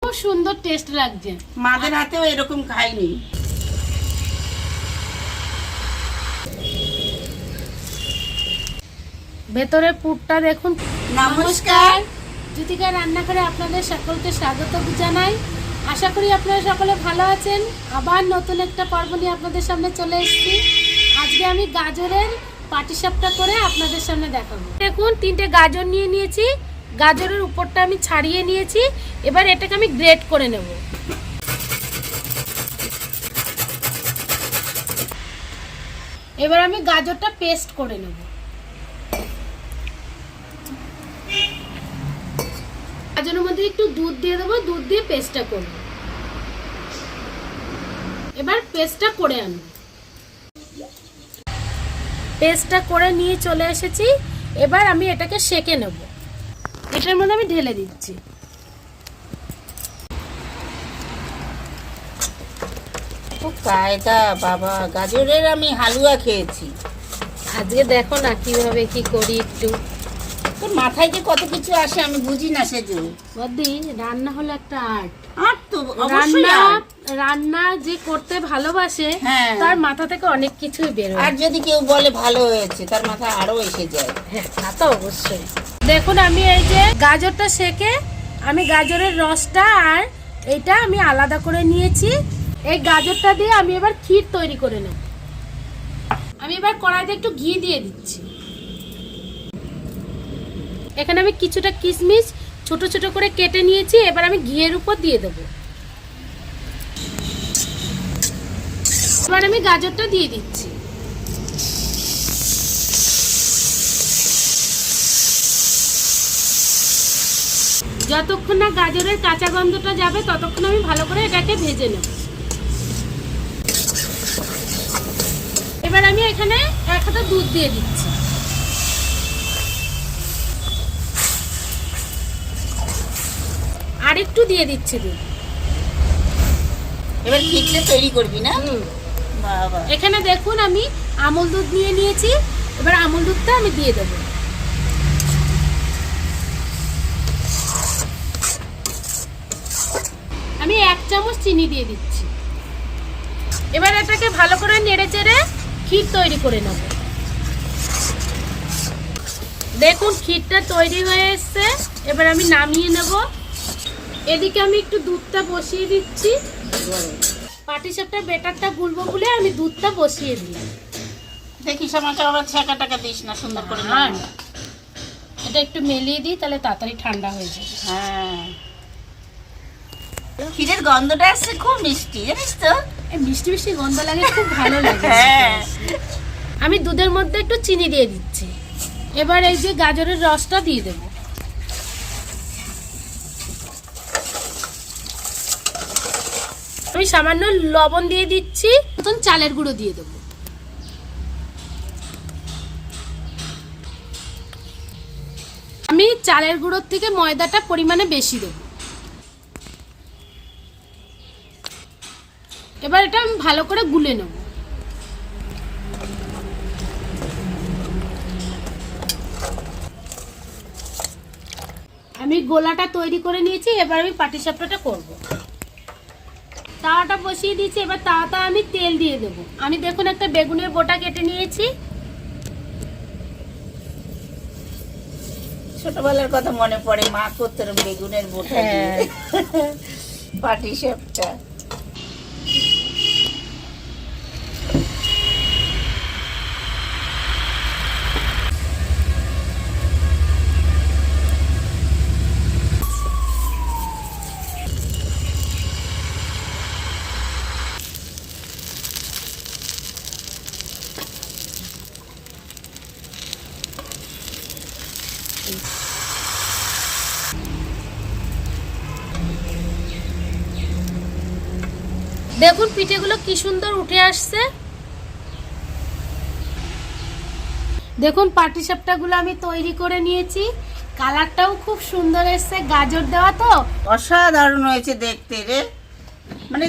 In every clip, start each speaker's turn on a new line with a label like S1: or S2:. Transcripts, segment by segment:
S1: খুব সুন্দর টেস্ট লাগছে,
S2: মাদের হাতেও এরকম খাইনি।
S1: ভেতরের পুরটা দেখুন।
S2: নমস্কার,
S1: জ্যোতিকা রান্নাঘরে আপনাদের সকলকে স্বাগত জানাই। আশা করি আপনারা সকলে ভালো আছেন। আবার নতুন একটা পর্ব নিয়ে আপনাদের সামনে চলে এসেছি। আজকে আমি গাজরের পাটিসাপটা করে আপনাদের সামনে দেখাবো। দেখুন 3টে গাজর নিয়ে নিয়েছি, গাজরের উপরটা আমি ছাড়িয়ে নিয়েছি। এবার এটাকে আমি গ্রেট করে নেব। এবার আমি গাজরটা পেস্ট করে নেব। গাজরের মধ্যে একটু দুধ দিয়ে দেবো, দুধ দিয়ে পেস্টটা করব। এবার পেস্টটা করে আনবো। পেস্টটা করে নিয়ে চলে এসেছি। এবার আমি এটাকে সেকে নেব। এটার মধ্যে আমি ঢেলে দিচ্ছি।
S2: খুব কায়দা বাবা, গাজরের আমি হালুয়া খেয়েছি।
S1: আজকে দেখো না কিভাবে কি করি একটু।
S2: তোর মাথায় যে কত কিছু আসে আমি বুঝি না সেজু।
S1: বদি, রান্না হলো একটা আর্ট।
S2: আর তো অবশ্যই art।
S1: রান্না যে করতে ভালোবাসে
S2: হ্যাঁ।
S1: তার মাথা থেকে অনেক কিছুই বের হয়।
S2: আর যদি কেউ বলে ভালো হয়েছে তার মাথায় আরো এসে যায়।
S1: হ্যাঁ, তা তো অবশ্যই। দেখুন আমি এই যে গাজরটা সেকে আমি গাজরের রসটা আর এইটা আমি আলাদা করে নিয়েছি। এই গাজরটা দিয়ে আমি এবার ক্ষীর তৈরি করে নেব। আমি এবার কড়াইতে একটু ঘি দিয়ে দিচ্ছি। এখানে আমি কিছুটা কিশমিশ ছোট ছোট করে কেটে নিয়েছি। এবার আমি ঘিয়ের উপর দিয়ে দেবো। এবার আমি গাজরটা দিয়ে দিচ্ছি। যতক্ষণ না গাজরের কাঁচা গন্ধটা যাবে ততক্ষণ আমি ভালো করে এটাকে ভেজে নেব। এবার আমি এখানে 1 হাতা দুধ দিয়ে দিচ্ছি। আর একটু দিয়ে দিচ্ছি দুধ।
S2: এবার ক্ষীরটা তৈরি করবি না? বাবা,
S1: এখানে দেখুন আমি আমুল দুধ নিয়ে নিয়েছি। এবার আমুল দুধটা আমি দিয়ে দেবো। আমি 1 চামচ চিনি দিয়ে দিচ্ছি। এবার এটাকে ভালো করে নেড়ে চেড়ে ক্ষীর তৈরি করে নেব। দেখুন ক্ষীরটা তৈরি হয়ে এসছে। এবার আমি নামিয়ে নেব। এদিকে আমি একটু দুধটা বসিয়ে দিচ্ছি। পাটিসাপটার ব্যাটারটা গুলবো বলে আমি দুধটা বসিয়ে দিই।
S2: দেখিস আমাকে আবার ছাকা টাকা দিস না, সুন্দর করে
S1: না,
S2: নাড়া।
S1: এটা একটু মেলিয়ে দিই, তাহলে তাড়াতাড়ি ঠান্ডা হয়ে যাবে।
S2: হ্যাঁ, ক্ষীরের গন্ধটা আসছে খুব মিষ্টি, জানিস তো?
S1: এই মিষ্টি মিষ্টি গন্ধ লাগে, খুব ভালো লাগে।
S2: হ্যাঁ।
S1: আমি দুধের মধ্যে একটু চিনি দিয়ে দিচ্ছি। এবার এই যে গাজরের রসটা দিয়ে দেবো। আমি সামান্য লবণ দিয়ে দিচ্ছি, নতুন চালের গুঁড়ো দিয়ে দেবো। আমি চালের গুঁড়োর থেকে ময়দাটা পরিমাণে বেশি দেবো। এবার এটা আমি ভালো করে গুলে নেব। আমি গোলাটা তৈরি করে নিয়েছি। এবার আমি পাটিসাপটাটা করব। তাওয়াটা বসিয়ে দিয়েছি। এবার তাওয়াটা আমি তেল দিয়ে দেব। আমি দেখুন একটা বেগুনের বোটা কেটে নিয়েছি।
S2: ছোটবেলার কথা মনে পড়ে, মা করতো এরম বেগুনের বোটা দিয়ে পাটিসাপটা।
S1: দেখুন পিঠেগুলো কি সুন্দর উঠে আসছে। দেখুন পাটিসাপটাগুলো আমি তৈরি করে নিয়েছি। কালারটাও খুব সুন্দর এসছে, গাজর দেওয়া তো।
S2: অসাধারণ হয়েছে দেখতে রে। মানে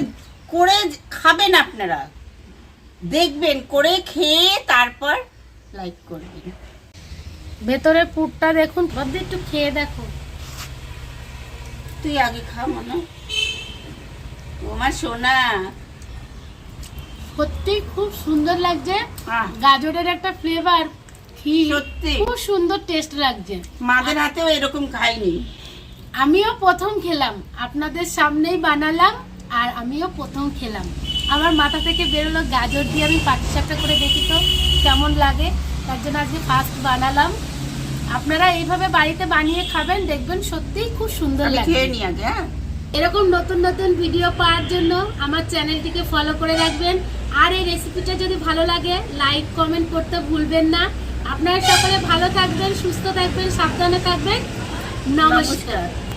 S2: করে খাবেন আপনারা, দেখবেন, করে খেয়ে তারপর লাইক করবেন।
S1: ভেতরের পুরটা দেখুন, বদ্দি একটু খেয়ে দেখো।
S2: তুই আগে খা মনে। আমার সোনা।
S1: সত্যি খুব সুন্দর লাগছে।
S2: আহ,
S1: গাজরের একটা ফ্লেভার,
S2: সত্যি
S1: খুব সুন্দর টেস্ট লাগছে।
S2: মাদের হাতেও এরকম খাইনি।
S1: আমিও প্রথম খেলাম, আপনাদের সামনেই বানালাম আর আমিও প্রথম খেলাম। আমার মাথা থেকে বেরোলো গাজর দিয়ে আমি পাটিসাপটা করে দেখি তো কেমন লাগে, তার জন্য আজকে ফার্স্ট বানালাম। আপনারা এইভাবে বাড়িতে বানিয়ে খাবেন, দেখবেন সত্যিই খুব সুন্দর
S2: আমি
S1: লাগে।
S2: খেয়ে নি আগে। হ্যাঁ,
S1: এরকম নতুন নতুন ভিডিও পাওয়ার জন্য আমার চ্যানেলটিকে ফলো করে রাখবেন। আর এই রেসিপিটা যদি ভালো লাগে লাইক কমেন্ট করতে ভুলবেন না। আপনারা সকলে ভালো থাকবেন, সুস্থ থাকবেন, সাবধানে থাকবেন। নমস্কার।